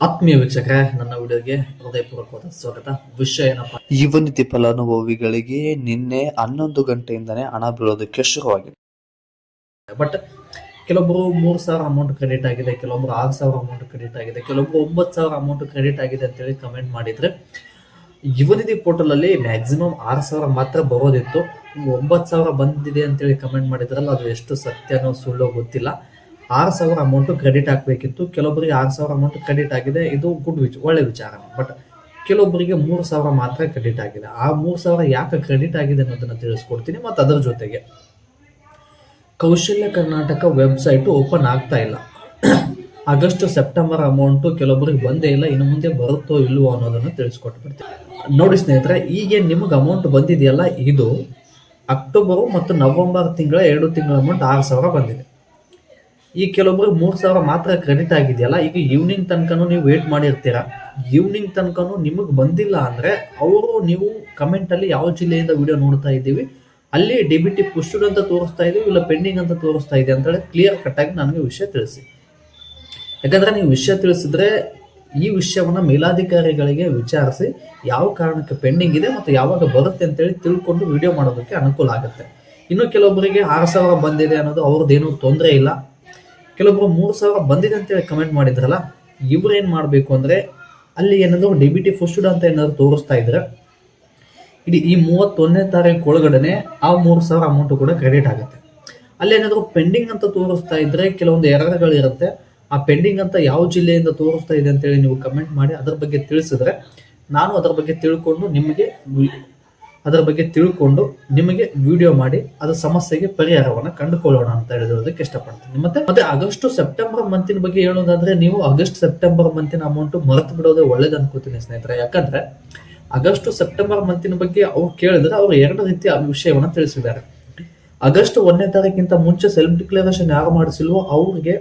ಆತ್ಮೀಯ ವೀಕ್ಷಕರೇ, ನನ್ನ ವಿಡಿಯೋಗೆ ಹೃದಯಪೂರ್ವಕವಾದ ಸ್ವಾಗತ. ವಿಷಯ ಏನಪ್ಪ, ಯುವ ನಿಧಿ ಫಲಾನುಭವಿಗಳಿಗೆ ನಿನ್ನೆ 11 ಗಂಟೆಯಿಂದನೇ ಹಣ ಬೀಳೋದಕ್ಕೆ ಶುರುವಾಗಿದೆ. ಬಟ್ ಕೆಲವೊಬ್ಬರು 3,000 ಅಮೌಂಟ್ ಕ್ರೆಡಿಟ್ ಆಗಿದೆ, ಕೆಲವೊಬ್ರು 6,000 ಅಮೌಂಟ್ ಕ್ರೆಡಿಟ್ ಆಗಿದೆ, ಕೆಲವೊಬ್ರು 9,000 ಅಮೌಂಟ್ ಕ್ರೆಡಿಟ್ ಆಗಿದೆ ಅಂತೇಳಿ ಕಮೆಂಟ್ ಮಾಡಿದ್ರೆ, ಯುವ ನಿಧಿ ಪೋರ್ಟಲ್ ಅಲ್ಲಿ ಮ್ಯಾಕ್ಸಿಮಮ್ 6,000 ಮಾತ್ರ ಬರೋದಿತ್ತು. 9,000 ಬಂದಿದೆ ಅಂತೇಳಿ ಕಮೆಂಟ್ ಮಾಡಿದ್ರಲ್ಲ, ಅದು ಎಷ್ಟು ಸತ್ಯನೋ ಸುಳ್ಳೋ ಗೊತ್ತಿಲ್ಲ. 6,000 ಅಮೌಂಟ್ ಕ್ರೆಡಿಟ್ ಹಾಕ್ಬೇಕಿತ್ತು. ಕೆಲವೊಬ್ಬರಿಗೆ 6,000 ಅಮೌಂಟ್ ಕ್ರೆಡಿಟ್ ಆಗಿದೆ, ಇದು ಒಳ್ಳೆ ವಿಚಾರ. ಬಟ್ ಕೆಲವೊಬ್ಬರಿಗೆ 3,000 ಮಾತ್ರ ಕ್ರೆಡಿಟ್ ಆಗಿದೆ. ಆ 3,000 ಯಾಕೆ ಕ್ರೆಡಿಟ್ ಆಗಿದೆ ಅನ್ನೋದನ್ನ ತಿಳಿಸ್ಕೊಡ್ತೀನಿ. ಮತ್ತು ಅದರ ಜೊತೆಗೆ ಕೌಶಲ್ಯ ಕರ್ನಾಟಕ ವೆಬ್ಸೈಟ್ ಓಪನ್ ಆಗ್ತಾ ಇಲ್ಲ. ಆಗಸ್ಟ್ ಸೆಪ್ಟೆಂಬರ್ ಅಮೌಂಟು ಕೆಲವೊಬ್ಬರಿಗೆ ಬಂದೇ ಇಲ್ಲ, ಇನ್ನು ಮುಂದೆ ಬರುತ್ತೋ ಇಲ್ವೋ ಅನ್ನೋದನ್ನು ತಿಳಿಸ್ಕೊಟ್ಬಿಡ್ತೀನಿ. ನೋಡಿ ಸ್ನೇಹಿತರೆ, ಈಗ ನಿಮಗೆ ಅಮೌಂಟ್ ಬಂದಿದೆಯಲ್ಲ, ಇದು ಅಕ್ಟೋಬರ್ ಮತ್ತು ನವೆಂಬರ್ ತಿಂಗಳ 2 ತಿಂಗಳ ಅಮೌಂಟ್ 6,000 ಬಂದಿದೆ. ಈ ಕೆಲವೊಬ್ರು 3,000 ಮಾತ್ರ ಕ್ರೆಡಿಟ್ ಆಗಿದೆಯಲ್ಲ, ಈಗ ಈವ್ನಿಂಗ್ ತನಕನೂ ನೀವು ವೇಟ್ ಮಾಡಿರ್ತೀರಾ. ಈವ್ನಿಂಗ್ ತನಕನೂ ನಿಮಗೆ ಬಂದಿಲ್ಲ ಅಂದರೆ ನೀವು ಕಮೆಂಟಲ್ಲಿ ಯಾವ ಜಿಲ್ಲೆಯಿಂದ ವಿಡಿಯೋ ನೋಡ್ತಾ ಇದ್ದೀವಿ ಅಲ್ಲಿ DBT ಪುಷ್ಡ್ ಅಂತ ತೋರಿಸ್ತಾ ಇದೀವಿ, ಇಲ್ಲ ಪೆಂಡಿಂಗ್ ಅಂತ ತೋರಿಸ್ತಾ ಇದೆ ಅಂತೇಳಿ ಕ್ಲಿಯರ್ ಕಟ್ಟಾಗಿ ನನಗೆ ವಿಷಯ ತಿಳಿಸಿ. ಯಾಕಂದರೆ ನೀವು ವಿಷಯ ತಿಳಿಸಿದ್ರೆ ಈ ವಿಷಯವನ್ನು ಮೇಲಾಧಿಕಾರಿಗಳಿಗೆ ವಿಚಾರಿಸಿ ಯಾವ ಕಾರಣಕ್ಕೆ ಪೆಂಡಿಂಗ್ ಇದೆ ಮತ್ತು ಯಾವಾಗ ಬರುತ್ತೆ ಅಂತೇಳಿ ತಿಳ್ಕೊಂಡು ವಿಡಿಯೋ ಮಾಡೋದಕ್ಕೆ ಅನುಕೂಲ ಆಗುತ್ತೆ. ಇನ್ನು ಕೆಲವೊಬ್ಬರಿಗೆ 6,000 ಬಂದಿದೆ ಅನ್ನೋದು ಅವ್ರದ್ದೇನೂ ತೊಂದರೆ ಇಲ್ಲ. ಕೆಲವೊಬ್ರು 3,000 ಬಂದಿದೆ ಅಂತೇಳಿ ಕಮೆಂಟ್ ಮಾಡಿದ್ರಲ್ಲ, ಇವ್ರು ಏನು ಮಾಡಬೇಕು ಅಂದರೆ ಅಲ್ಲಿ ಏನಾದರೂ DBT ಪುಷ್ಡ್ ಅಂತ ಏನಾದರೂ ತೋರಿಸ್ತಾ ಇದ್ರೆ ಇಡೀ ಈ 31ನೇ ತಾರೀಕು ಒಳಗಡೆ ಆ 3,000 ಅಮೌಂಟ್ ಕೂಡ ಕ್ರೆಡಿಟ್ ಆಗುತ್ತೆ. ಅಲ್ಲಿ ಏನಾದರೂ ಪೆಂಡಿಂಗ್ ಅಂತ ತೋರಿಸ್ತಾ ಇದ್ರೆ ಕೆಲವೊಂದು ಎರರ್ಗಳಿರುತ್ತೆ. ಆ ಪೆಂಡಿಂಗ್ ಅಂತ ಯಾವ ಜಿಲ್ಲೆಯಿಂದ ತೋರಿಸ್ತಾ ಇದೆ ಅಂತೇಳಿ ನೀವು ಕಮೆಂಟ್ ಮಾಡಿ ಅದರ ಬಗ್ಗೆ ತಿಳಿಸಿದ್ರೆ ನಾನು ಅದರ ಬಗ್ಗೆ ತಿಳ್ಕೊಂಡು ನಿಮಗೆ ವಿಡಿಯೋ ಮಾಡಿ ಅದರ ಸಮಸ್ಯೆಗೆ ಪರಿಹಾರವನ್ನು ಕಂಡುಕೊಳ್ಳೋಣ ಅಂತ ಹೇಳೋದಕ್ಕೆ ಇಷ್ಟಪಡ್ತೀನಿ. ಮತ್ತೆ ಆಗಸ್ಟ್ ಸೆಪ್ಟೆಂಬರ್ ಮಂತಿನ ಬಗ್ಗೆ ಹೇಳೋದಾದ್ರೆ, ನೀವು ಆಗಸ್ಟ್ ಸೆಪ್ಟೆಂಬರ್ ಮಂತಿನ ಅಮೌಂಟ್ ಮರೆತು ಬಿಡೋದೇ ಒಳ್ಳೇದು ಅನ್ಕೋತೀನಿ ಸ್ನೇಹಿತರೆ. ಯಾಕಂದ್ರೆ ಆಗಸ್ಟ್ ಸೆಪ್ಟೆಂಬರ್ ಮಂತಿನ ಬಗ್ಗೆ ಅವ್ರು ಕೇಳಿದ್ರೆ ಅವ್ರು 2 ರೀತಿಯ ವಿಷಯವನ್ನು ತಿಳಿಸಿದ್ದಾರೆ. ಆಗಸ್ಟ್ 1ನೇ ತಾರೀಕಿಂತ ಮುಂಚೆ ಸೆಲ್ಫ್ ಡಿಕ್ಲರೇಷನ್ ಯಾರು ಮಾಡಿಸಿಲ್ವೋ ಅವ್ರಿಗೆ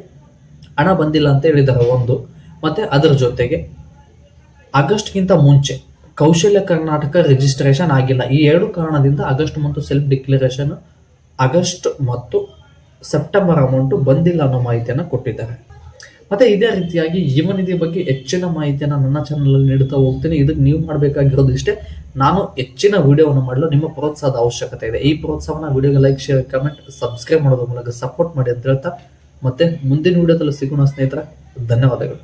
ಹಣ ಬಂದಿಲ್ಲ ಅಂತ ಹೇಳಿದ್ದಾರೆ ಒಂದು. ಮತ್ತೆ ಅದರ ಜೊತೆಗೆ ಆಗಸ್ಟ್ಗಿಂತ ಮುಂಚೆ ಕೌಶಲ್ಯ ಕರ್ನಾಟಕ ರಿಜಿಸ್ಟ್ರೇಷನ್ ಆಗಿಲ್ಲ. ಈ 2 ಕಾರಣದಿಂದ ಆಗಸ್ಟ್ ಮತ್ತು ಸೆಲ್ಫ್ ಡಿಕ್ಲರೇಷನ್ ಆಗಸ್ಟ್ ಮತ್ತು ಸೆಪ್ಟೆಂಬರ್ ಅಮೌಂಟ್ ಬಂದಿಲ್ಲ ಅನ್ನೋ ಮಾಹಿತಿಯನ್ನು ಕೊಟ್ಟಿದ್ದಾರೆ. ಮತ್ತೆ ಇದೇ ರೀತಿಯಾಗಿ ಯುವ ನಿಧಿ ಬಗ್ಗೆ ಹೆಚ್ಚಿನ ಮಾಹಿತಿಯನ್ನು ನನ್ನ ಚಾನಲ್ ನೀಡುತ್ತಾ ಹೋಗ್ತೀನಿ. ಇದಕ್ಕೆ ನೀವು ಮಾಡಬೇಕಾಗಿರೋದು ಇಷ್ಟೇ, ನಾನು ಹೆಚ್ಚಿನ ವಿಡಿಯೋವನ್ನು ಮಾಡಲು ನಿಮ್ಮ ಪ್ರೋತ್ಸಾಹದ ಅವಶ್ಯಕತೆ ಇದೆ. ಈ ಪ್ರೋತ್ಸಾಹನ ವಿಡಿಯೋಗೆ ಲೈಕ್, ಶೇರ್, ಕಮೆಂಟ್, ಸಬ್ಸ್ಕ್ರೈಬ್ ಮಾಡೋದ್ರ ಮೂಲಕ ಸಪೋರ್ಟ್ ಮಾಡಿ ಅಂತ ಹೇಳ್ತಾ ಮತ್ತೆ ಮುಂದಿನ ವಿಡಿಯೋದಲ್ಲಿ ಸಿಗೋಣ ಸ್ನೇಹಿತರೆ. ಧನ್ಯವಾದಗಳು.